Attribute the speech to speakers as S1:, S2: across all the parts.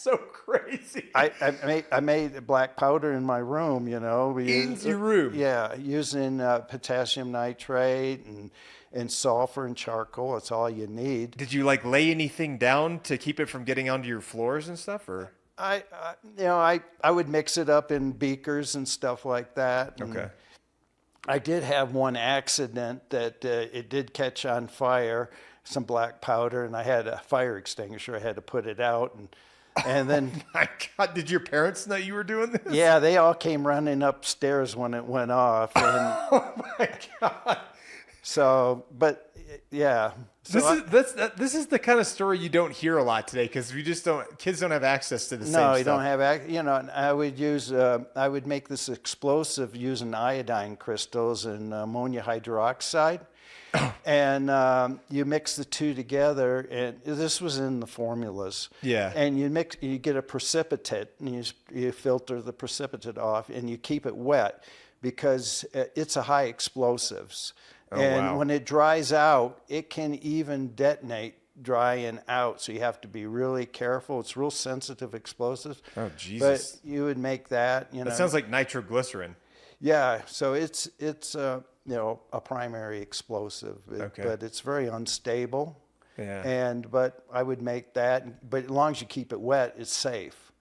S1: so crazy.
S2: I made black powder in my room, you know.
S1: In your room?
S2: Yeah, using potassium nitrate and sulfur and charcoal. That's all you need.
S1: Did you like lay anything down to keep it from getting onto your floors and stuff, or?
S2: I would mix it up in beakers and stuff like that. And
S1: Okay.
S2: I did have one accident that it did catch on fire, some black powder, and I had a fire extinguisher. I had to put it out, and then
S1: Oh my God, did your parents know you were doing this?
S2: yeah, they all came running upstairs when it went off. And
S1: Oh my God.
S2: so, but yeah. So
S1: This is the kind of story you don't hear a lot today because kids don't have access to the same stuff.
S2: no, you don't have, you know, and I would make this explosive using iodine crystals and ammonia hydroxide. And you mix the two together, and this was in the formulas.
S1: Yeah.
S2: And you get a precipitate, and you filter the precipitate off, and you keep it wet because it's a high explosives. And
S1: wow.
S2: when it dries out, it can even detonate drying out. So you have to be really careful. It's real sensitive explosives.
S1: Oh, Jesus.
S2: But you would make that, you know.
S1: That sounds like nitroglycerin.
S2: Yeah, so it's you know, a primary explosive,
S1: Okay.
S2: but it's very unstable.
S1: Yeah.
S2: But I would make that, but as long as you keep it wet, it's safe.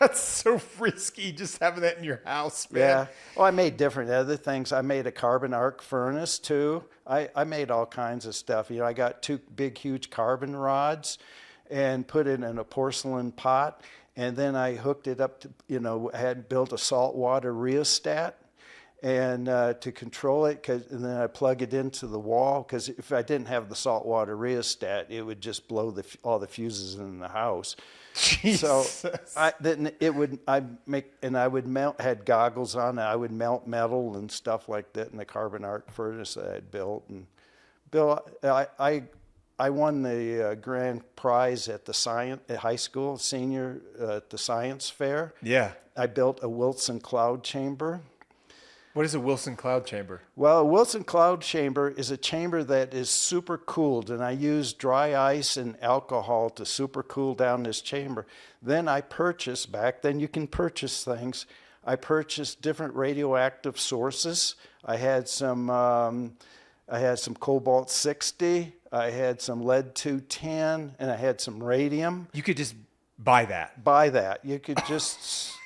S1: That's so risky just having that in your house, man.
S2: Yeah. Oh, I made different other things. I made a carbon arc furnace too. I made all kinds of stuff. You know, I got two big, huge carbon rods and put it in a porcelain pot. And then I hooked it up to, you know, I had built a saltwater rheostat and to control it, and then I plug it into the wall, because if I didn't have the saltwater rheostat, it would just blow all the fuses in the house.
S1: Jesus.
S2: So I would melt, had goggles on, I would melt metal and stuff like that in the carbon arc furnace that I had built. And I won the grand prize at the at high school, senior at the science fair.
S1: Yeah.
S2: I built a Wilson cloud chamber.
S1: What is a Wilson cloud chamber?
S2: Well, a Wilson cloud chamber is a chamber that is super cooled, and I use dry ice and alcohol to super cool down this chamber. Then I purchased, back then you can purchase things, I purchased different radioactive sources. I had some cobalt 60, I had some lead 210, and I had some radium.
S1: You could just buy that.
S2: Buy that. You could just...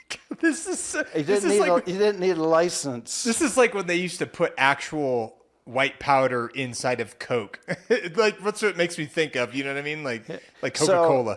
S1: This is
S2: You didn't need a license.
S1: This is like when they used to put actual white powder inside of Coke. Like, that's what it makes me think of. You know what I mean? Like Coca-Cola.